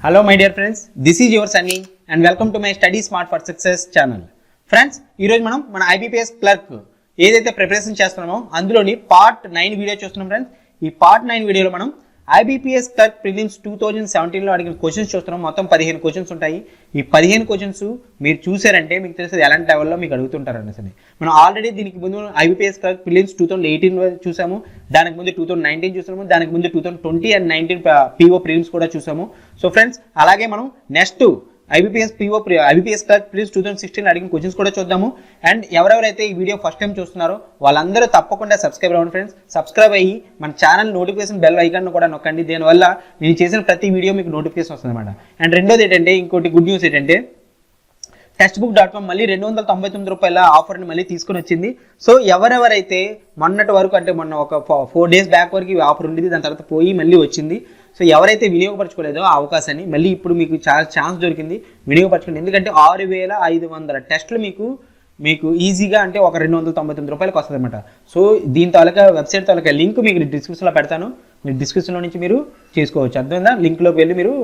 Hello my dear friends, this is your Sunny and welcome to my Study Smart for Success channel. Friends, ఈ రోజు మనం మన IBPS clerk ఏదైతే preparation చేస్తున్నామో అందులోని పార్ట్ 9 వీడియో చూస్తున్నాం ఫ్రెండ్స్. ఈ పార్ట్ 9 వీడియోలో మనం IBPS క్లర్క్ ప్రిలిమ్స్ 2017 లో అడిగిన క్వశ్చన్స్ చూస్తున్నాం. మొత్తం 15 క్వశ్చన్స్ ఉంటాయి. ఈ 15 క్వశ్చన్స్ మీరు చూసారంటే మీకు తెలుస్తుంది ఎలాంటి లెవెల్లో మీకు అడుగుతుంటారు అనేసి. మనం ఆల్రెడీ దీనికి ముందు IBPS క్లర్క్ ప్రిలిమ్స్ 2018 చూసాము, దానికి ముందు 2019 చూసాము, దానికి ముందు 2020 అండ్ 19 PO ప్రిలిమ్స్ కూడా చూసాము. సో ఫ్రెండ్స్, అలాగే మనం నెక్స్ట్ IBPS క్లర్క్ ప్రిలిమ్స్ 2016 అడిగిన క్వశ్చన్స్ కూడా చూద్దాము. అండ్ ఎవరెవరైతే ఈ వీడియో ఫస్ట్ టైం చూస్తున్నారో వాళ్ళందరూ తప్పకుండా సబ్స్క్రైబ్ అవ్వండి ఫ్రెండ్స్. సబ్స్క్రైబ్ అయ్యి మన ఛానల్ నోటిఫికేషన్ బెల్ ఐకాన్ కూడా నొక్కండి. దీనివల్ల నేను చేసిన ప్రతి వీడియో మీకు నోటిఫికేషన్ వస్తుంది అనమాట. అండ్ రెండోది ఏంటంటే, ఇంకోటి గుడ్ న్యూస్ ఏంటంటే, textbook.com మళ్ళీ 299 రూపాయల ఆఫర్ని మళ్ళీ తీసుకుని వచ్చింది. సో ఎవరెవరైతే మొన్నటి వరకు అంటే మొన్న ఒక 4 days బ్యాక్ వరకు ఈ ఆఫర్ ఉండేది, దాని తర్వాత పోయి మళ్ళీ వచ్చింది. సో ఎవరైతే వినియోగపరచుకోలేదో ఆ అవకాశాన్ని మళ్ళీ ఇప్పుడు మీకు చాలా ఛాన్స్ దొరికింది, వినియోగపరచుకోండి. ఎందుకంటే 6500 టెస్టులు మీకు ఈజీగా అంటే ఒక 299 రూపాయలకు వస్తుంది అనమాట. సో దీని తాలూకా వెబ్సైట్ తాలూకా లింక్ మీకు డిస్క్రిప్షన్లో పెడతాను, మీరు డిస్క్రిప్షన్లో నుంచి మీరు చేసుకోవచ్చు. అర్థమైందా? లింక్లోకి వెళ్ళి మీరు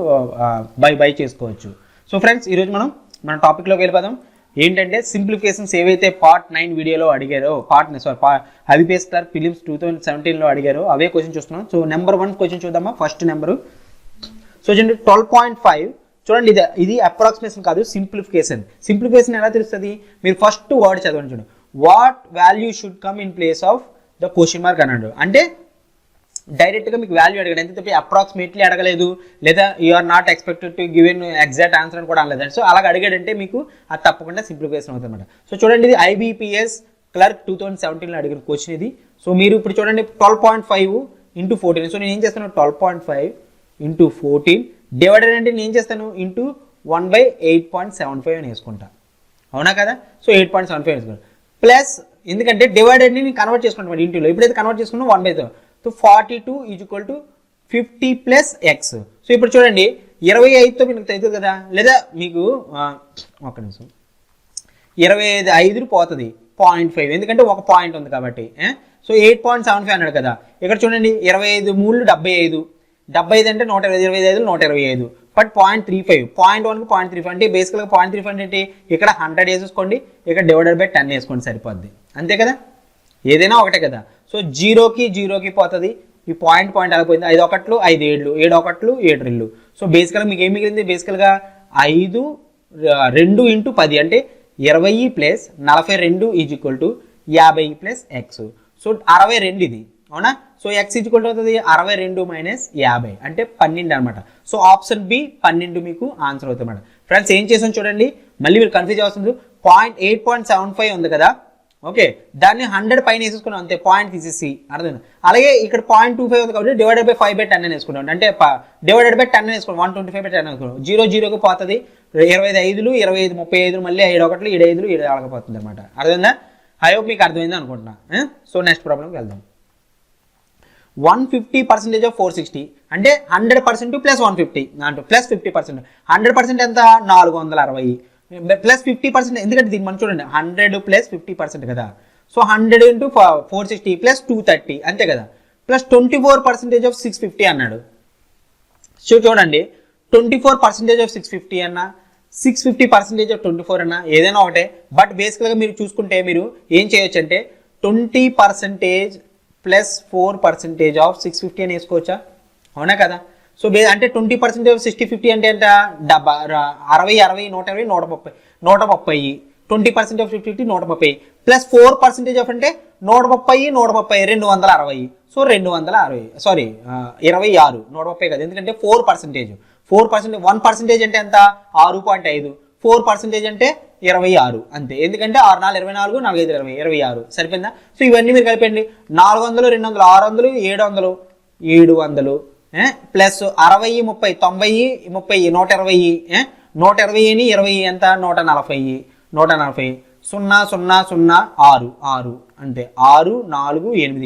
బై చేసుకోవచ్చు. సో ఫ్రెండ్స్, ఈరోజు మనం మన టాపిక్లోకి వెళ్ళిపోదాం. ఏంటంటే సింప్లిఫికేషన్స్ ఏవైతే పార్ట్ 9 వీడియోలో అడిగారో, IBPS క్లర్క్ ప్రిలిమ్స్ 2017లో అడిగారో అవే క్వశ్చన్ చూస్తున్నాం. సో నెంబర్ 1 క్వశ్చన్ చూద్దామా. ఫస్ట్ నెంబరు సో చూడండి 12.5. చూడండి, ఇది అప్రాక్సిమేషన్ కాదు, సింప్లిఫికేషన్. సింప్లిఫికేషన్ ఎలా తెలుస్తుంది? మీరు ఫస్ట్ వర్డ్ చదవండి. చూడండి, what value should come in place of the question mark అన్నాడు. అంటే డైరెక్ట్గా మీకు వాల్యూ అడగడం, ఎంత తప్పి అప్రాక్సిమేట్లీ అడగలేదు, లేదా you are not expected to give in exact answer అని కూడా అనలేదు. సో అలాగ అడిగాడంటే మీకు అది తప్పకుండా సింప్లిఫికేషన్ అవుతుంది అనమాట. సో చూడండి, ఇది IBPS క్లర్క్ 2017లో అడిగిన క్వశ్చన్ ఇది. సో మీరు ఇప్పుడు చూడండి 12.5 ఇంటూ 14. సో నేను ఏం చేస్తాను, 12.5 ఇంటూ 14 డివైడెడ్ అంటే నేను ఏం చేస్తాను, ఇంటూ 1/8.75 అని వేసుకుంటా. అవునా కదా? సో 8.75 వేసుకుంటాను. ప్లస్ ఎందుకంటే డివైడెడ్ని నేను కన్వర్ట్ చేసుకుంటాను ఇంటూలో. ఎప్పుడైతే కన్వర్ట్ చేసుకున్నా 1/2. So 42 = 50 + x. సో ఇప్పుడు చూడండి 25తో మీకు అవుతుంది కదా, లేదా మీకు ఒక నిమిషం 25 పోతుంది 0.5, ఎందుకంటే ఒక పాయింట్ ఉంది కాబట్టి. సో 8.75 అన్నాడు కదా. ఇక్కడ చూడండి 25 3 75, 75 అంటే 125, 125, బట్ 0.35, 0.1కి 0.35 అంటే బేసికల్గా 0.35 అంటే ఇక్కడ 100 వేసేసుకోండి, ఇక్కడ డివైడెడ్ బై 10 వేసుకోండి, సరిపోద్ది. అంతే కదా, ఏదైనా ఒకటే కదా. సో 0కి పోతుంది, ఈ పాయింట్ అలా పోయింది. 5 1 5 7, 7 1 7 2. సో బేసికల్గా మీకు ఏం మిగిలింది, బేసికల్గా 5 2 × 10 అంటే 20 + 42 = 50 + x. సో 62 ఇది, అవునా? సో x అవుతుంది 62 - 50 అంటే 12 అనమాట. సో ఆప్షన్ బి 12 మీకు ఆన్సర్ అవుతుంది అన్నమాట. ఫ్రెండ్స్, ఏం చేసాం చూడండి, మళ్ళీ మీరు కన్ఫ్యూజ్ అవుతుంది. 8.75 ఉంది కదా, ఓకే, దాన్ని 100 పైన వేసేసుకున్నాం, అంతే, పాయింట్ తీసేసి. అర్థమైంది? అలాగే ఇక్కడ 0.25 ఉంది కాబట్టి డివైడెడ్ బై 5/10 అని వేసుకుంటాం, అంటే డివైడెడ్ బై 10 అని వేసుకున్నాం, 125/10 వేసుకున్నాం. 0 పోతుంది, 25 25 35, మళ్ళీ 7 1 7 5 7 4 పోతుంది అనమాట. అర్థమైందా? ఐ హోప్ మీకు అర్థమైంది అనుకుంటున్నా. సో నెక్స్ట్ ప్రాబ్లంకి వెళ్దాం. 150% ఆఫ్ 460 అంటే 100% + 150 అంటే ప్లస్ 50%. 100% ఎంత, 460 ప్లస్ 50%, ఎందుకంటే దీన్ని మనం చూడండి 100 + 50% కదా. సో 100 × 460 + 230 అంతే కదా. ప్లస్ 24% ఆఫ్ 650 అన్నాడు. సో చూడండి 24% ఆఫ్ 650 అన్నా, 650% ఆఫ్ 24 అన్నా, ఏదైనా ఒకటే. బట్ బేసికల్గా మీరు చూసుకుంటే మీరు ఏం చేయొచ్చు అంటే 20% + 4% ఆఫ్ 650 అని వేసుకోవచ్చా? అవునా కదా? సో అంటే 20% ఆఫ్ 60/50 అంటే ఎంత, 60 60 120 130 130. 20% ఆఫ్ 50 130 ప్లస్ 4% ఆఫ్ అంటే 130 130 260. సో 260, సారీ 26, 130 కదా, ఎందుకంటే 4%. 1% అంటే ఎంత, 6.5. 4% అంటే 26 అంతే, ఎందుకంటే 6 4 24 4 5 20 26. సరిపోయిందా? సో ఇవన్నీ మీరు కలిపండి. 400 200 600 700 700 ప్లస్ 60 30 90 30 120, 120ని 20 ఎంత, 140 140 0 0 0 6 6 అంటే 6 4 8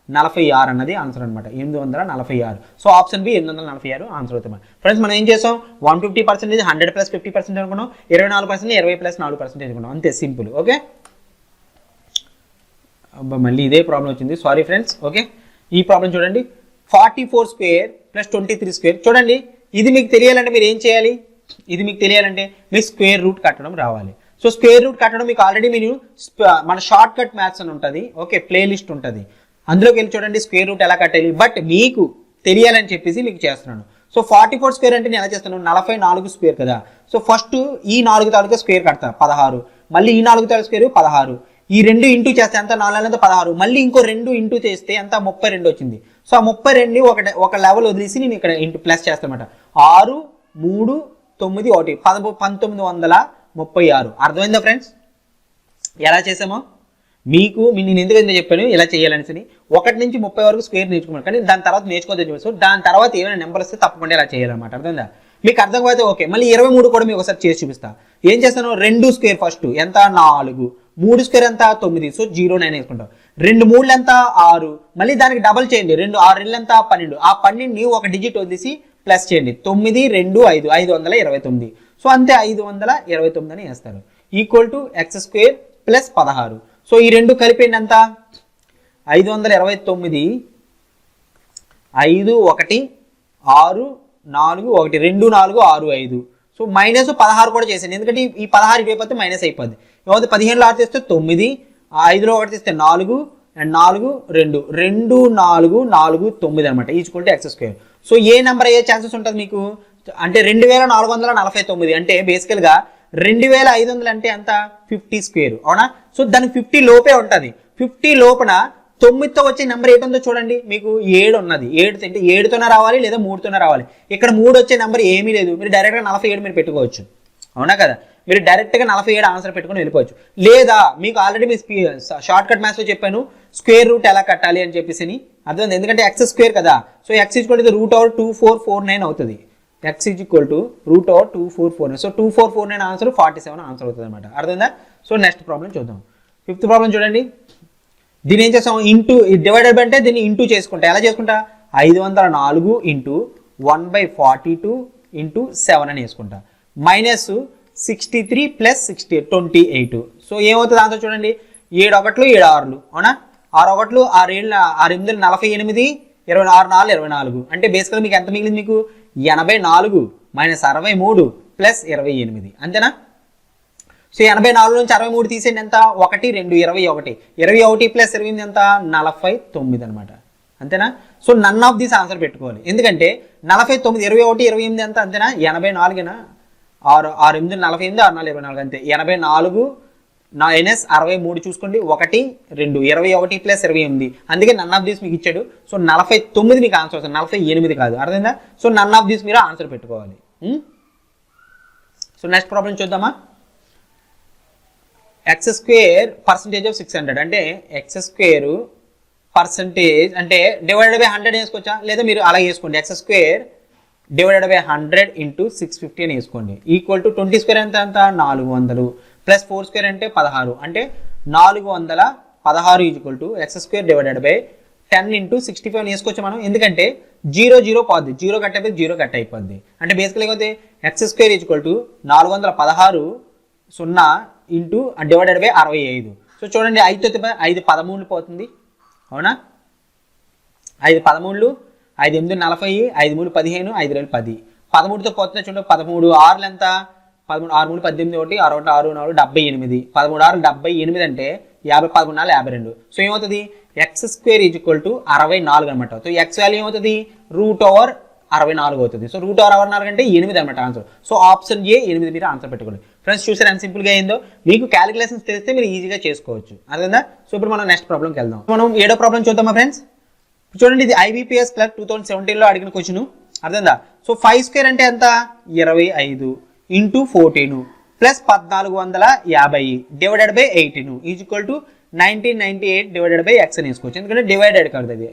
846 అన్నది ఆన్సర్ అనమాట. 846. సో ఆప్షన్ బి 846 ఆన్సర్ అవుతుంది. ఫ్రెండ్స్, మనం ఏం చేసాం, 150% 100 + 50% అనుకున్నాం, 24% 20 + 4% అనుకున్నాం, అంతే, సింపుల్. ఓకే, మళ్ళీ ఇదే ప్రాబ్లం వచ్చింది, సారీ ఫ్రెండ్స్. ఓకే, ఈ ప్రాబ్లం చూడండి, 44² + 23². చూడండి ఇది మీకు తెలియాలంటే మీరు ఏం చేయాలి, ఇది మీకు తెలియాలంటే మీరు స్క్వేర్ రూట్ కట్టడం రావాలి. సో స్క్వేర్ రూట్ కట్టడం మీకు ఆల్రెడీ మీరు మన షార్ట్ కట్ మ్యాథ్స్ అని ఉంటుంది, ఓకే, ప్లేలిస్ట్ ఉంటుంది, అందులోకి వెళ్ళి చూడండి స్క్వేర్ రూట్ ఎలా కట్టాలి. బట్ మీకు తెలియాలని చెప్పేసి మీకు చేస్తున్నాను. సో 44 స్క్వేర్ అంటే నేను ఎలా చేస్తాను, 44 స్క్వేర్ కదా. సో ఫస్ట్ ఈ 4 తాలూకా స్క్వేర్ కడతా 16, మళ్ళీ ఈ 4 తాలూకా స్క్వేర్ 16, ఈ 2 ఇంటూ చేస్తే ఎంత 4 ఎంత 16, మళ్ళీ ఇంకో 2 ఇంటూ చేస్తే ఎంత 32 వచ్చింది. సో ఆ 32 ఒక లెవెల్ వదిలేసి నేను ఇక్కడ ఇంటూ ప్లస్ చేస్తానమాట. 6 3 9 1 1936. అర్థమైందా ఫ్రెండ్స్ ఎలా చేసామో? మీకు నేను ఎందుకంటే చెప్పాను ఇలా చేయాలనేసి. 1 నుంచి 30 వరకు స్క్వేర్ నేర్చుకున్నాను, కానీ దాని తర్వాత నేర్చుకోవద్దని చెప్పి. సో దాని తర్వాత ఏమైనా నెంబర్ వస్తే తప్పకుండా ఇలా చేయాలన్నమాట. అర్థమైందా? మీకు అర్థం కాకపోతే ఓకే, మళ్ళీ 23 కూడా మీకు ఒకసారి చేసి చూపిస్తా. ఏం చేస్తాను, 2 స్క్వేర్ ఫస్ట్ ఎంత 4, 3 స్క్వేర్ ఎంత 9, సో 0,9 వేసుకుంటాం. 2 3 ఎంత 6, మళ్ళీ దానికి డబల్ చేయండి, 2 6 ఎంత 12, ఆ 12ని ఒక డిజిట్ వదిలేసి ప్లస్ చేయండి, 9 2 5 529. సో అంతే 529 అని వేస్తారు. Equal to x square plus 16. So ఈ 2 కలిపేయండి ఎంత 529, 5 1 6 4 1 2 4 6 5. సో మైనస్ 16 కూడా చేశాను, ఎందుకంటే ఈ 16 ఇటువైపోతే మైనస్ అయిపోద్ది. ఏమవుతుంది 15లో 6 తీస్తే 9, 5లో 1 తీస్తే 4 అండ్ 4 2 2 4 4 9 అనమాట. Equal to x square. So A number అయ్యే ఛాన్సెస్ ఉంటుంది మీకు అంటే 2449 అంటే బేసికల్గా 2500 అంటే ఎంత 50 స్క్వేర్, అవునా? సో దానికి 50 లోపే ఉంటుంది. 50 లోపల 9తో వచ్చే నెంబర్ ఏంటుందో చూడండి, మీకు 7 ఉన్నది. 7 అంటే 7తోనే రావాలి లేదా 3తోనే రావాలి. ఇక్కడ 3 వచ్చే నెంబర్ ఏమీ లేదు, మీరు డైరెక్ట్గా 47 మీరు పెట్టుకోవచ్చు, అవునా కదా? మీరు డైరెక్ట్గా 47 ఆన్సర్ పెట్టుకుని వెళ్ళిపోవచ్చు. లేదా మీకు ఆల్రెడీ మీ షార్ట్ కట్ మ్యాథ్స్లో చెప్పాను స్క్వేర్ రూట్ ఎలా కట్టాలి అని చెప్పేసి. అర్థమైంది, ఎందుకంటే ఎక్స్ స్క్వేర్ కదా. సో ఎక్స్ ఈక్వల్ టు √2449 అవుతుంది. X equal to √2449. So 2449 answer 47 answer అవుతుంది అనమాట. అర్థమైందా? సో నెక్స్ట్ ప్రాబ్లం చూద్దాం. 5th ప్రాబ్లం చూడండి. దీన్ని ఏం చేస్తాం, ఇంటూ డివైడెడ్ బై అంటే దీన్ని ఇంటూ చేసుకుంటా. ఎలా చేసుకుంటా, 504 ఇంటూ 1/42 ఇంటూ 7 అని వేసుకుంటా. Minus 63 plus 28. సో ఏమవుతుంది ఆన్సర్ చూడండి, 7 1 7 6, అవునా? 6 1 6 7 6 8 48, 26 4 24. అంటే బేసికల్గా మీకు ఎంత మిగిలింది, మీకు 84 మైనస్ 63 ప్లస్ 28, అంతేనా? సో 84 నుంచి 63 తీసేయండి ఎంత 1 2 21, 21 ప్లస్ 28 ఎంత 49 అనమాట, అంతేనా? So none of this answer పెట్టుకోవాలి, ఎందుకంటే 49 21 28 ఎంత అంతేనా? 84 6 8 48 6 4 24 అంతే. 84 మైనస్ 63 చూసుకోండి, 1 2 21 ప్లస్ 28, అందుకే నన్ ఆఫ్ దిస్ మీకు ఇచ్చాడు. సో 49 మీకు ఆన్సర్ వస్తుంది, 48 కాదు. అర్థమైందా? సో నన్ ఆఫ్ దిస్ మీరు ఆన్సర్ పెట్టుకోవాలి. సో నెక్స్ట్ ప్రాబ్లం చూద్దామా. ఎక్స్ స్క్వేర్ పర్సంటేజ్ ఆఫ్ 600 అంటే ఎక్స్ స్క్వేర్ పర్సంటేజ్ అంటే డివైడెడ్ బై 100 వేసుకోవచ్చా, లేదా మీరు అలా వేసుకోండి. X square divided by 100 into 650 అని వేసుకోండి. ఈక్వల్ టు 20 స్క్వేర్ ఎంత 400 ప్లస్ 4 స్క్వేర్ అంటే 16, అంటే 416 equal to x square divided by 10 into 65 అని వేసుకోవచ్చు మనం. ఎందుకంటే 0 0 పోద్ది, 0 కట్ అయిపోయి 0 కట్ అయిపోద్ది. అంటే బేసికల్గా అయితే X square equal to 416 0 into divided by 65. So చూడండి 5 13 పోతుంది, అవునా? 5 13, 5 8 40, 5 3 15, 5 2 10. 13తో పోతుంది చూడండి, 13 6 ఎంత 13 6 3 18 1 6 1 6 4 78, 13 6 78 అంటే 50 13 4 52. సో ఏమవుతుంది, ఎక్స్ స్క్వేర్ ఈక్వల్ టు 64 అనమాట. సో ఎక్స్ వాల్యూ ఏమవుతుంది, √64 అవుతుంది. సో √64 అంటే 8 అనమాట ఆన్సర్. సో ఆప్షన్ ఏ 8 మీరు ఆన్సర్ పెట్టుకోండి. ఫ్రెండ్స్ చూసారు ఎంత సింపుల్గా అయిందో, మీకు క్యాలిక్యులేషన్స్ తెలిస్తే మీరు ఈజీగా చేసుకోవచ్చు, అర్థందా? సో ఇప్పుడు మనం నెక్స్ట్ ప్రాబ్లంకి వెళ్దాం. మనం 7వ ప్రాబ్లం చూద్దామా ఫ్రెండ్స్. చూడండి, ఇది IBPS క్లర్క్ 2017లో అడిగిన క్వశ్చన్, అర్థందా? సో 5 స్క్వేర్ అంటే ఎంత 25 into 14 plus 1450 divided by 18 equal to 1998 divided by X అని వేసుకోవచ్చు, ఎందుకంటే డివైడెడ్ కాదు అది.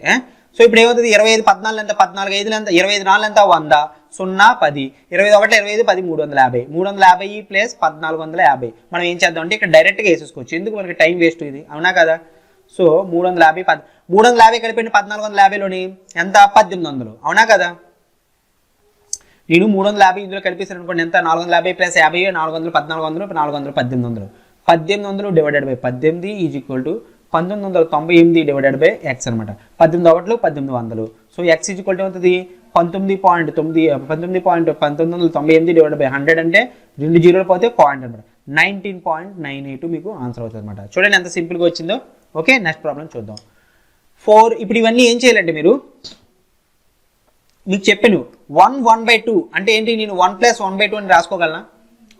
సో ఇప్పుడు ఏమవుతుంది, 25 14 ఎంత 14 5 ఎంత 25 4 ఎంత 100 0 10 21 25 10 350 350 ప్లస్ 1450. మనం ఏం చేద్దాం అంటే ఇక్కడ డైరెక్ట్గా వేసేసుకోవచ్చు, ఎందుకు మనకి టైం వేస్ట్ ఇది, అవునా కదా? సో 350 కలిపి 1450లోని ఎంత 1800, అవునా కదా? నేను 350 ఇందులో కలిపేసాను అనుకోండి, ఎంత 450 plus 50 400 1400 400 1800. 1800 divided by 18 is equal to 1998 divided by X అనమాట. 18 1 1800. So X is equal to అవుతుంది 19.1998 డివైడ్ బై 100 అంటే 2 జీరోలు పోతే పాయింట్ అనమాట. 19.98 మీకు ఆన్సర్ అవుతుంది అనమాట. చూడండి ఎంత సింపుల్గా వచ్చిందో. ఓకే, నెక్స్ట్ ప్రాబ్లం చూద్దాం. 4. ఇప్పుడు ఇవన్నీ ఏం చేయాలంటే మీకు చెప్పాను 1/2 అంటే ఏంటి, నేను 1 + 1/2 అని రాసుకోగలనా?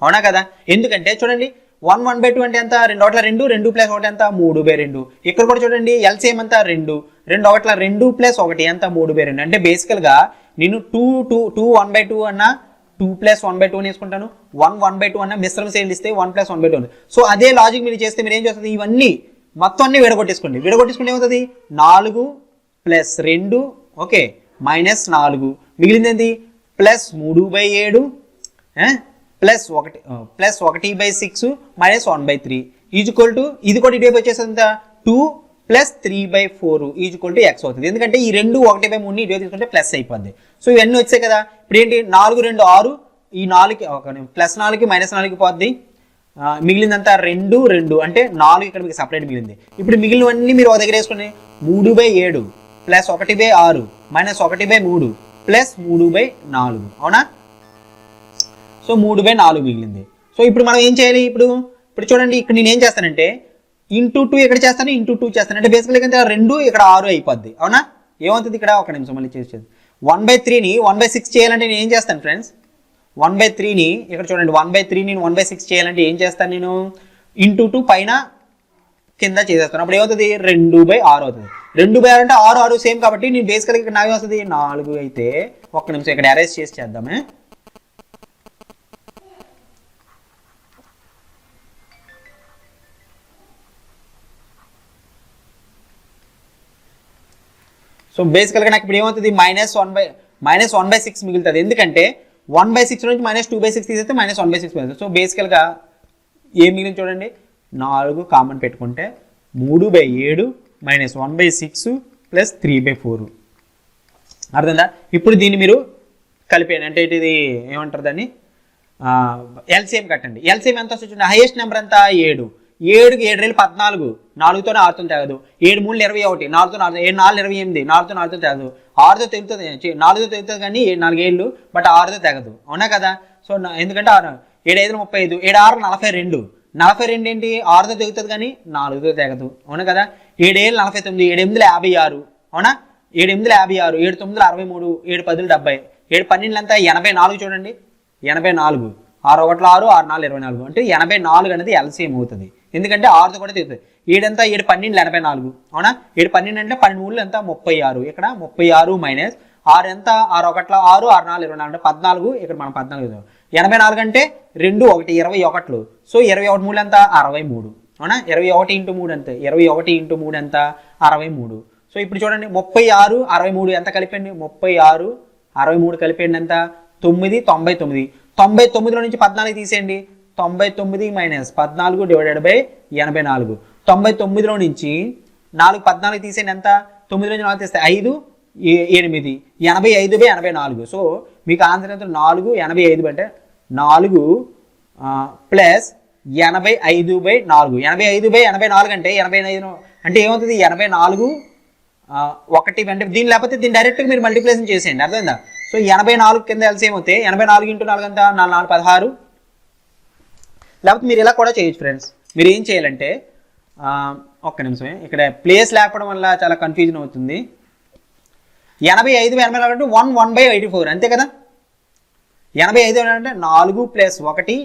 అవునా కదా? ఎందుకంటే చూడండి 1/2 అంటే ఎంత, 2 ఒకట్ల 2, 2 + 1 ఎంత 3/2. ఇక్కడ కూడా చూడండి ఎల్సిఎం ఎంత 2, 2 ఒకట్ల 2 + 1 ఎంత 3/2. అంటే బేసికల్గా నేను 2 1/2 అన్న 2 + 1/2 అని వేసుకుంటాను, 1/2 అన్న మిశ్రమ శ్రేణులు ఇస్తే 1 + 1/2. సో అదే లాజిక్ మీరు చేస్తే మీరు ఏం చేస్తుంది, ఇవన్నీ మొత్తం అన్ని విడగొట్టేసుకోండి. విడగొట్టేసుకుంటే ఏమవుతుంది, 4 + 2 ఓకే -4 మిగిలింది ఏంటి +3/7 +1/6 -1/3 ఈజ్వల్ టు ఇది కూడా ఇటువైపు వచ్చేసింది 2 + 3/4 ఈజ్వల్ టు x అవుతుంది. ఎందుకంటే ఈ 2 1/3 ఇటువైపు తీసుకుంటే ప్లస్ అయిపోద్ది. సో ఇవన్నీ వచ్చాయి కదా. ఇప్పుడు ఏంటి 4 2 6 ఈ 4కి +4కి -4కి పోద్ది, మిగిలిందంతా 2 2 అంటే 4 ఇక్కడ మీకు సపరేట్ మిగిలింది. ఇప్పుడు మిగిలినవన్నీ మీరు ఒక దగ్గర వేసుకుని 3/7 +1/6 -1/3 +3/4 అవునా? సో 3/4 మిగిలింది. సో ఇప్పుడు మనం ఏం చేయాలి, ఇప్పుడు చూడండి ఇక్కడ నేను ఏం చేస్తానంటే × 2 ఇక్కడ చేస్తాను, × 2 చేస్తాను. అంటే బేసికల్గా 2 ఇక్కడ 6 అయిపోద్ది. అవునా? ఏమవుతుంది ఇక్కడ ఒక నిమిషం మళ్ళీ చేసేది 1/3ని 1/6 చేయాలంటే నేను ఏం చేస్తాను ఫ్రెండ్స్, 1/3ని ఇక్కడ చూడండి 1/3ని 1/6 చేయాలంటే ఏం చేస్తాను నేను, × 2 పైన కింద చేసేస్తాను. అప్పుడు ఏమవుతుంది 2/6 అవుతుంది. 2/6 అంటే 6 6 సేమ్ కాబట్టి నేను బేసికల్గా ఇక్కడ నాకు వస్తుంది 4 అయితే ఒక్క నిమిషం ఇక్కడ అరేంజ్ చేసి చేద్దామే. సో బేసికల్గా నాకు ఇప్పుడు ఏమవుతుంది -1/6 మిగులుతుంది. ఎందుకంటే 1/6 నుంచి -2/6 తీసేస్తే -1/6 మిగులుతుంది. సో బేసికల్గా ఏం మిగిలింది చూడండి, 4 కామన్ పెట్టుకుంటే 3/7 -1/6 +3/4 అర్థందా? ఇప్పుడు దీన్ని మీరు కలిపేయండి. అంటే ఇది ఏమంటారు దాన్ని, ఎల్సిఎం కట్టండి. ఎల్సిఎం ఎంత వస్తుంది, హైయెస్ట్ నెంబర్ ఎంత 7, 7కి 7 రేళ్ళు 14, 4తోనే 6తో తెగదు, 7 3 21, 4తో 4, 7 4 28, 4తో 4తో తెగదు, 6తో తెగుతుంది, 4తో తెగుతుంది కానీ 4 ఏళ్ళు బట్ 6తో తెగదు. అవునా కదా? సో ఎందుకంటే 7 5 35, 7 6 42, 42 ఏంటి 6తో తెగుతుంది కానీ 4తో తెగదు. అవునా కదా? 7 7 49, 7 8 56 అవునా, 7 8 56, 7 9 63, 7 10 70, 7 12 అంతా 84 చూడండి, 84, 6 1 6, 6 4 24 అంటే 84 అనేది ఎల్సిఎం అవుతుంది. ఎందుకంటే 6తో కూడా తెగుతుంది. 7 అంతా 7 12 84 అవునా, 7 12 అంటే 12 ఎంత 36, ఇక్కడ 36 మైనస్ 6 ఎంత 6 1 6, 6 4 24 అంటే 14, ఇక్కడ మనం 14 84 అంటే 2 1 21, సో 21 3 ఎంత 63 అవునా, 21 × 3 అంతే, 21 × 3 ఎంత 63. సో ఇప్పుడు చూడండి 36 63 ఎంత కలిపండి, 36 63 కలిపండి ఎంత 9 99, 99లో నుంచి 14 తీసేయండి, 99 - 14 డివైడెడ్ బై 84, 99లో నుంచి 4 14 తీసేయండి ఎంత, 9 నుంచి 4 తీస్తే 5 8 85/84. సో మీకు ఆన్సర్ ఎంత 4 85 అంటే 4 ప్లస్ 85/4, 85/84 అంటే 85 అంటే ఏమవుతుంది 84 1 అంటే దీని లేకపోతే దీన్ని డైరెక్ట్గా మీరు మల్టిప్లికేషన్ చేసేయండి. అర్థమైందా? సో 84 కింద ఎల్సిఎం అవుతాయి, 84 × 4 అంతా 4 16. లేకపోతే మీరు ఇలా కూడా చేయొచ్చు ఫ్రెండ్స్. మీరు ఏం చేయాలంటే ఒక్క నిమిషమే, ఇక్కడ ప్లేస్ లేకపోవడం వల్ల చాలా కన్ఫ్యూజన్ అవుతుంది. 85/84 అంటే 1/84 అంతే కదా. 85 అంటే 4 + 1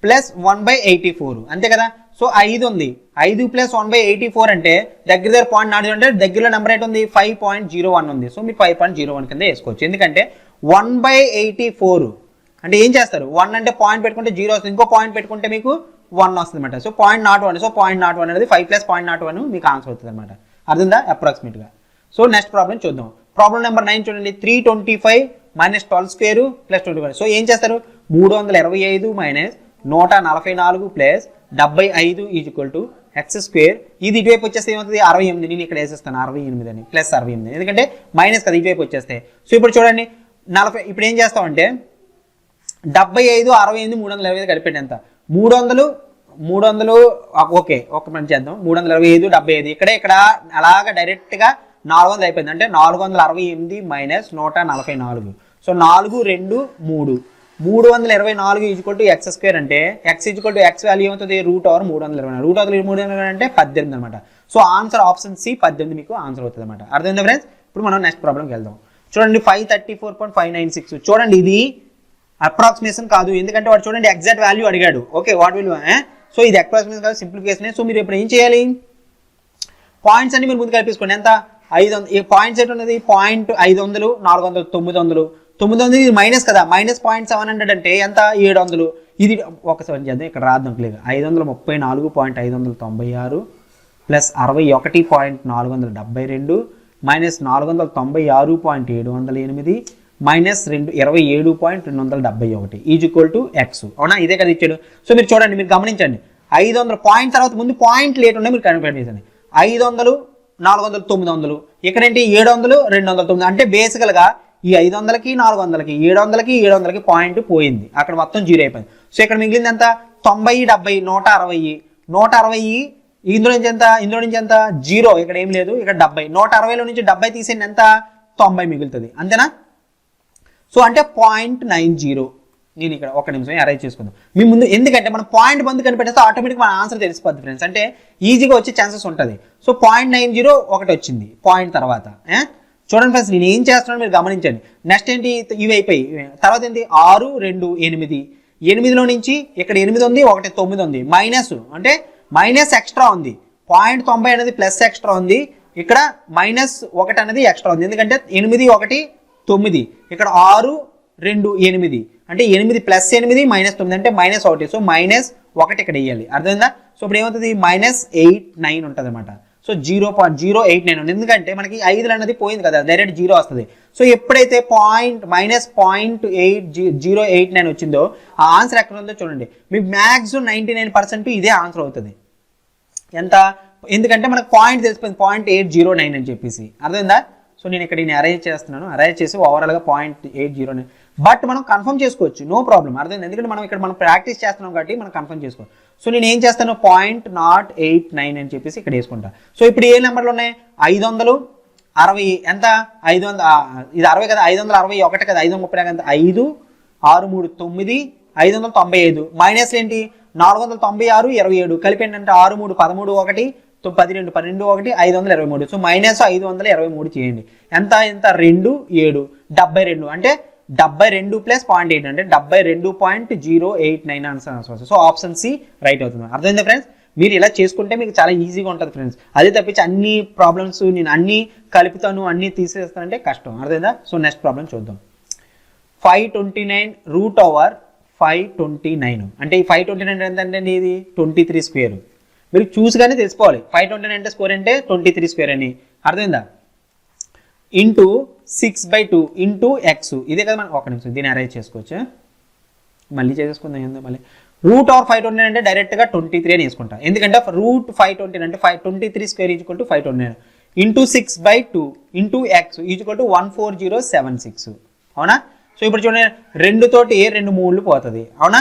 + 1/84 అంతే కదా. సో 5 ఉంది, 5 + 1/84 అంటే దగ్గర 0.4 అంటే దగ్గరలో నెంబర్ ఏంటి ఉంది 5.01 ఉంది. సో మీరు 5.01 కింద వేసుకోవచ్చు. ఎందుకంటే 1/84 అంటే ఏం చేస్తారు, 1 అంటే పాయింట్ పెట్టుకుంటే 0 వస్తుంది, ఇంకో పాయింట్ పెట్టుకుంటే మీకు 1 వస్తుంది అనమాట. సో 0.01, సో 0.01 అనేది 5 + 0.01 మీకు ఆన్సర్ అవుతుంది అనమాట. అర్థందా అప్రాక్సిమేట్గా. సో నెక్స్ట్ ప్రాబ్లం చూద్దాం. ప్రాబ్లం నెంబర్ 9 చూడండి, 325 - 12² + 25. సో ఏం చేస్తారు, 325 - 144 + 75 = x². ఇది ఇటువైపు వచ్చేస్తే ఏమవుతుంది 68, నేను ఇక్కడ వేసేస్తాను 68 అని +68, ఎందుకంటే మైనస్ కదా ఇటువైపు వచ్చేస్తే. సో ఇప్పుడు చూడండి 40, ఇప్పుడు ఏం చేస్తామంటే 75 68 325 కలిపండి ఎంత 300 ఓకే ఒక పని చేద్దాం, 325 75 ఇక్కడ అలాగా డైరెక్ట్గా 400 అయిపోయింది. అంటే 468 minus 144. So 4 2 3 324 equal to x square అంటే x equal to x value ఏమవుతుంది √324. √324 అంటే 18 అనమాట. సో ఆన్సర్ ఆప్షన్ సి 18 మీకు ఆన్సర్ అవుతుంది అనమాట. అర్థమైందా ఫ్రెండ్స్? ఇప్పుడు మనం నెక్స్ట్ ప్రాబ్లంకి వెళ్దాం. చూడండి 534.596. చూడండి ఇది అప్రాక్సిమేషన్ కాదు, ఎందుకంటే వాడు చూడండి ఎగ్జాక్ట్ వాల్యూ అడిగాడు. ఓకే వాట్ విల్ సో ఇది అప్రాక్సిమేషన్ కాదు, సింప్లిఫికేషన్. సో మీరు ఇప్పుడు ఏం చేయాలి, పాయింట్స్ అన్ని మీరు ముందు కలిపేసుకోండి. ఎంత 500 ఈ పాయింట్స్ ఎటు ఉన్నది 500 400 900 900 ఇది మైనస్ కదా, మైనస్ 0.700 అంటే ఎంత 700. ఇది ఒకసారి చేద్దాం, ఇక్కడ రాద్దాం clear. 534.596 plus 61.472 minus 496.708 minus 27.271 equal to X. అవునా, ఇదే కదా ఇచ్చాడు. సో మీరు చూడండి, మీరు గమనించండి, 500 పాయింట్ తర్వాత ముందు పాయింట్ లేట్ ఉన్నాయి, మీరు కన్ఫర్మ్ చేయండి. 500 400 900 ఇక్కడేంటి 700 209. అంటే బేసికల్గా ఈ 500కి 400కి 700కి 700కి పాయింట్ పోయింది, అక్కడ మొత్తం జీరో అయిపోయింది. సో ఇక్కడ మిగిలింది ఎంత 90 70 160 ఇందులో నుంచి ఎంత జీరో, ఇక్కడ ఏం లేదు, ఇక్కడ 70. 160లో నుంచి 70 తీసేయండి, ఎంత 90 మిగులుతుంది, అంతేనా? సో అంటే 0.90. నేను ఇక్కడ ఒక నిమిషం అరైజ్ చేసుకుందాం మీ ముందు, ఎందుకంటే మనం పాయింట్ బంద్ కనిపెట్టేస్తే ఆటోమేటిక్ మన ఆన్సర్ తెలిసిపోద్ది ఫ్రెండ్స్, అంటే ఈజీగా వచ్చే ఛాన్సెస్ ఉంటుంది. సో 0.90 ఒకటి వచ్చింది పాయింట్ తర్వాత. చూడండి ఫ్రెండ్స్, నేను ఏం చేస్తున్నాను మీరు గమనించండి. నెక్స్ట్ ఏంటి, ఇవి అయిపోయి తర్వాత ఏంటి 6 2 8 8లో నుంచి ఇక్కడ 8 ఉంది, ఒకటి 9 ఉంది, మైనస్ అంటే మైనస్ ఎక్స్ట్రా ఉంది. 0.90 అనేది ప్లస్ ఎక్స్ట్రా ఉంది, ఇక్కడ మైనస్ 1 అనేది ఎక్స్ట్రా ఉంది, ఎందుకంటే 8 1 9 ఇక్కడ 6 2 8 అంటే 8 ప్లస్ 8 మైనస్ 9 అంటే మైనస్ 1. సో మైనస్ 1 ఇక్కడ వేయాలి, అర్థమైందా? సో ఇప్పుడు ఏమవుతుంది -89 ఉంటుంది అనమాట. సో 0.089 ఉంది, ఎందుకంటే మనకి 5 అనేది పోయింది కదా, డైరెక్ట్ జీరో వస్తుంది. సో ఎప్పుడైతే -0.8089 వచ్చిందో ఆ ఆన్సర్ ఎక్కడ ఉందో చూడండి. మీకు మ్యాక్సిమం 99% ఇదే ఆన్సర్ అవుతుంది. ఎంత, ఎందుకంటే మనకు పాయింట్ తెలిసిపోయింది 0.809 అని చెప్పేసి, అర్థమైందా? సో నేను ఇక్కడ అరేంజ్ చేస్తున్నాను, అరేంజ్ చేసి ఓవరాల్గా 0.809. బట్ మనం కన్ఫర్మ్ చేసుకోవచ్చు, నో ప్రాబ్లం, అర్థమైంది? ఎందుకంటే మనం ప్రాక్టీస్ చేస్తున్నాం కాబట్టి మనం కన్ఫర్మ్ చేసుకోవచ్చు. సో నేను ఏం చేస్తాను 0.089 అని చెప్పేసి ఇక్కడ వేసుకుంటా. సో ఇప్పుడు ఏ నెంబర్లు ఉన్నాయి 560 ఎంత 500 ఇది 60 కదా, 561 కదా, 530 కదా, 5 6 3 9 595 మైనస్ ఏంటి 496 27 కలిపి ఏంటంటే 6 3 13 1 12 12 1 523. సో మైనస్ 523 చేయండి, ఎంత 2 7 72 అంటే 72 ప్లస్ 0.8 అంటే 72.089 answer. So option C right అవుతుంది. అర్థమైందా ఫ్రెండ్స్? మీరు ఇలా చేసుకుంటే మీకు చాలా ఈజీగా ఉంటుంది ఫ్రెండ్స్. అదే తప్పించి అన్ని ప్రాబ్లమ్స్ నేను అన్ని కలుపుతాను అన్ని తీసేస్తానంటే కష్టం, అర్థమైందా? సో నెక్స్ట్ ప్రాబ్లం చూద్దాం. 529 √529 అంటే ఈ 529 ఎంతంటే ఇది 23 స్క్వేర్. మీరు చూసుగానే తెలుసుకోవాలి 529 అంటే స్క్వేర్ అంటే 23 స్క్వేర్ అని, అర్థమైందా? ఇంటూ 6/2 ఇంటూ ఎక్స్, ఇదే కదా మనం. ఒక నిమిషం దీన్ని అరేంజ్ చేసుకోవచ్చు, మళ్ళీ చేసేసుకుందాం. ఏందో మళ్ళీ √529 అంటే డైరెక్ట్గా 23 అని వేసుకుంటా, ఎందుకంటే √529 అంటే 23 square equal to 529 into 6/2 into X equal to 14076. అవునా? సో ఇప్పుడు చూడండి 2 తోటి 2 3 పోతుంది, అవునా?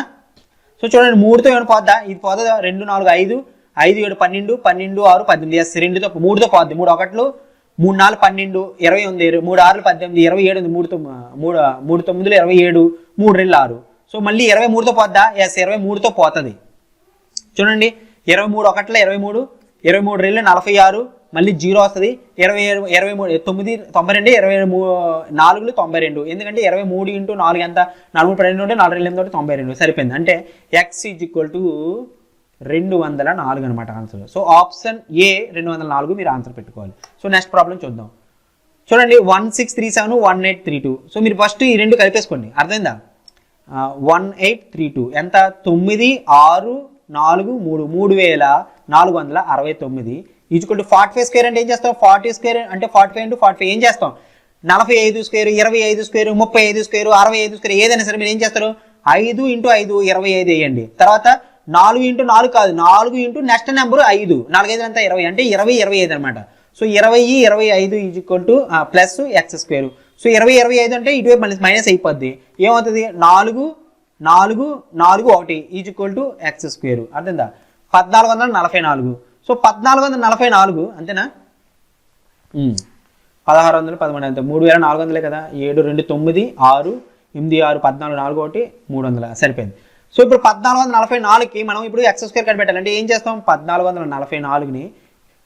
సో చూడండి 3తో ఏమైనా పోద్దా, ఇది పోతుందా 2 4 5 5 7 12 12 6 18 ఎస్ 2తో 3తో పోద్ది, 3 1 3 4 12 20 ఉంది, 3 6 18 27 ఉంది, 3 9 27 3 2 6. సో మళ్ళీ 23తో పోద్దా, ఎస్ 23తో పోతుంది. చూడండి 23 1 23 23 2 46 మళ్ళీ 0 వస్తుంది, 27 9 92 27 4 92, ఎందుకంటే 23 ఇంటూ 4 ఎంత 4 12 ఉంటే 4 2 92 సరిపోయింది. అంటే ఎక్స్ ఈజ్వల్ టు 204 అనమాట ఆన్సర్. సో ఆప్షన్ ఏ 204 మీరు ఆన్సర్ పెట్టుకోవాలి. సో నెక్స్ట్ ప్రాబ్లం చూద్దాం. చూడండి 1637 1832. సో మీరు ఫస్ట్ ఈ రెండు కలిపేసుకోండి, అర్థమైందా? 1832 ఎంత 9 6 4 3 3469 ఈజ్వల్ టు 45 స్క్వేర్ అంటే ఏం చేస్తాం 40 స్క్వేర్ అంటే 45 ఇంటూ 45 ఏం చేస్తాం 45 స్క్వేర్ 25 స్క్వేర్ 35 స్క్వేర్ 65 స్క్వేర్ ఏదైనా సరే మీరు ఏం చేస్తారు 5 ఇంటూ 5 25 వేయండి. తర్వాత 4 ఇంటూ 4 కాదు 4 ఇంటూ నెక్స్ట్ నెంబర్ 5 4 5 అంతా 20 అంటే 20 25 అనమాట. So 20 25 equal to plus X square. So 20 25 అంటే ఇటువైపు మైనస్ అయిపోద్ది, ఏమవుతుంది 4 4 4 1 ఈజ్వల్ టు ఎక్స్ స్క్వేర్. అర్థందా 1444. సో 1444 అంతేనా 1600 13 ఎంత 3400 కదా 7 2 9 6 8 6 14 4 1 300 సరిపోయింది. సో ఇప్పుడు 1444కి మనం ఇప్పుడు ఎక్స్ స్క్వేర్ కనిపెట్టాలి అంటే ఏం చేస్తాం 1444ని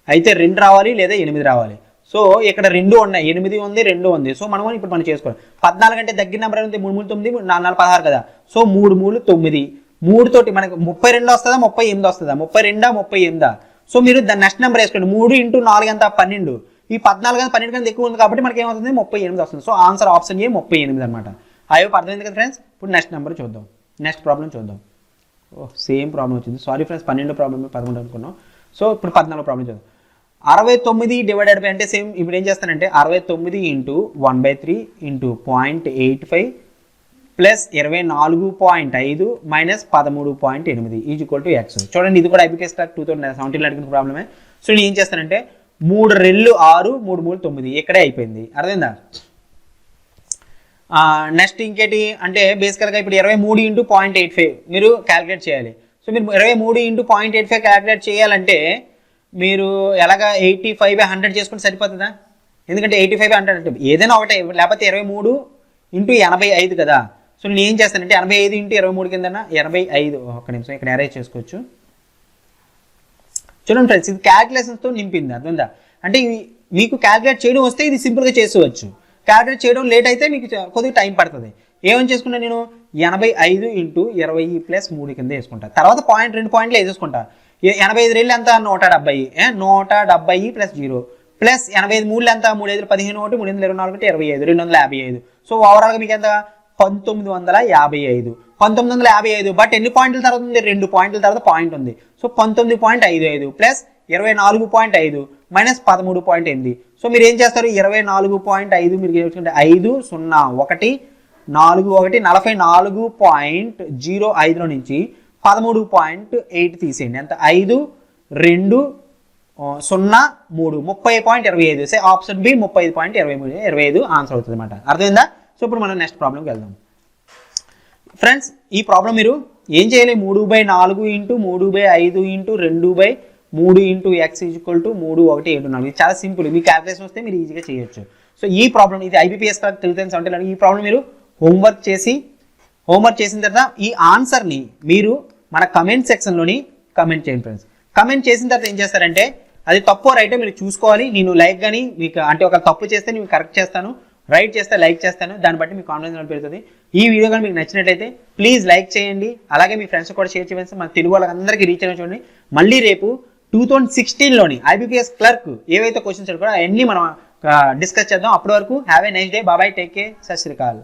అయితే 2 రావాలి లేదా 8 రావాలి. సో ఇక్కడ 2 ఉన్నాయి 8 ఉంది 2 ఉంది. సో మనం ఇప్పుడు మనం చేసుకోవాలి 14 అంటే దగ్గర నెంబర్ ఉంది 3 3 9 4 4 16 కదా. సో 3 3 9 3 తోటి మనకు 32 వస్తుందా 38 వస్తుందా 32 38. సో మీరు దాని నెక్స్ట్ నెంబర్ వేసుకోండి 3 × 4 ఎంత 12. ఈ 14 12 కంటే ఎక్కువ ఉంది కాబట్టి మనకి ఏమవుతుంది 38 వస్తుంది. సో ఆన్సర్ ఆప్షన్ ఏ 38 అనమాట. అయ్యో అర్థమైంది కదా ఫ్రెండ్స్. ఇప్పుడు నెక్స్ట్ నెంబర్ చూద్దాం నెక్స్ట్ ప్రాబ్లం చూద్దాం. సేమ్ ప్రాబ్లం వచ్చింది సారీ ఫ్రెండ్స్ 12 ప్రాబ్లం 11 అనుకున్నాం. సో ఇప్పుడు 14 ప్రాబ్లం చూద్దాం. 69 డివైడెడ్ బై అంటే సేమ్ ఇప్పుడు ఏం చేస్తానంటే 69 × 1/3 × 0.85 plus 24.5 minus 13.8 is equal to X. చూడండి ఇది కూడా ఐబీపీఎస్ క్లాస్ 2017 అడిగిన ప్రాబ్లమే. సో నేను ఏం చేస్తానంటే 3 రెళ్ళు 6 3 3 9 ఇక్కడే అయిపోయింది అర్థమైందా. నెక్స్ట్ ఇంకేటి అంటే బేసికల్గా ఇప్పుడు 23 × 0.85 మీరు క్యాలిక్యులేట్ చేయాలి. సో మీరు 23 × 0.85 క్యాలిక్యులేట్ చేయాలంటే మీరు ఎలాగా 85/100 చేసుకుంటే సరిపోతుందా. ఎందుకంటే 85/100 అంటే ఏదైనా ఒకటే లేకపోతే 23 × 85 కదా. సో నేను ఏం చేస్తానంటే 85 × 23 కింద 85 ఒక్క నిమిషం ఇక్కడ అరేంజ్ చేసుకోవచ్చు. చూడండి ఫ్రెండ్స్ ఇది క్యాలిక్యులేషన్స్తో నింపింది అర్థమైందా. అంటే మీకు క్యాలిక్యులేట్ చేయడం వస్తే ఇది సింపుల్గా చేసుకోవచ్చు. క్యాలిక్యులేట్ చేయడం లేట్ అయితే మీకు కొద్దిగా టైం పడుతుంది. ఏమని చేసుకున్నా నేను 85 × 20 + 3 కింద వేసుకుంటా. తర్వాత 2 పాయింట్లు వేసేసుకుంటా. 85 రెళ్ళు ఎంత 170 170 + 0 ప్లస్ 85 3 ఎంత 3 5 15 1 3 24 25 255. సో ఓవరాల్గా మీకు ఎంత 1955 1955. బట్ ఎన్ని పాయింట్ల తర్వాత ఉంది 2 పాయింట్ల తర్వాత పాయింట్ ఉంది. So 19.55 plus 24.5 minus 13.8. సో మీరు ఏం చేస్తారు 24.5 మీరు చేసుకుంటే 5 0 1 4 1 44.05లో నుంచి 13.8 తీసేయండి ఎంత 5 2 0 3 30.25. సే ఆప్షన్ బి 30.25 ఆన్సర్ అవుతుంది అనమాట అర్థమైందా. సో ఇప్పుడు మనం నెక్స్ట్ ప్రాబ్లంకి వెళ్దాం ఫ్రెండ్స్. ఈ ప్రాబ్లం మీరు ఏం చేయాలి 3/4 × 3/5 × 2/3 × x ఈజ్ ఈక్వల్ టు 3 1 7 4. ఇది చాలా సింపుల్. మీ క్యాలిక్యులేషన్ వస్తే మీరు ఈజీగా చేయొచ్చు. సో ఈ ప్రాబ్లం ఇది ఐబీపీఎస్ 2017 ఈ ప్రాబ్లం మీరు హోంవర్క్ చేసిన తర్వాత ఈ ఆన్సర్ని మీరు మన కమెంట్ సెక్షన్లోని కమెంట్ చేయండి ఫ్రెండ్స్. కమెంట్ చేసిన తర్వాత ఏం చేస్తారంటే అది తప్పో రైటో మీరు చూసుకోవాలి. నేను లైక్ కానీ మీకు అంటే ఒక తప్పు చేస్తే నేను కరెక్ట్ చేస్తాను, రైట్ చేస్తే లైక్ చేస్తాను. దాన్ని బట్టి మీకు కాన్ఫిడెన్స్ పెరుగుతుంది. ఈ వీడియో కానీ మీకు నచ్చినట్లయితే ప్లీజ్ లైక్ చేయండి. అలాగే మీ ఫ్రెండ్స్ కూడా షేర్ చేయండి. మన తెలుగు వాళ్ళందరికీ రీచ్ అయిన చూడండి. మళ్ళీ రేపు 2016లోని ఐబీపీఎస్ క్లర్క్ ఏవైతే క్వశ్చన్స్ కూడా అవన్నీ మనం డిస్కస్ చేద్దాం. అప్పటి వరకు హ్యావ్ ఏ నైస్ డే. బాబాయ్ టేక్ కేర్. సత్ శ్రీ అకాల్.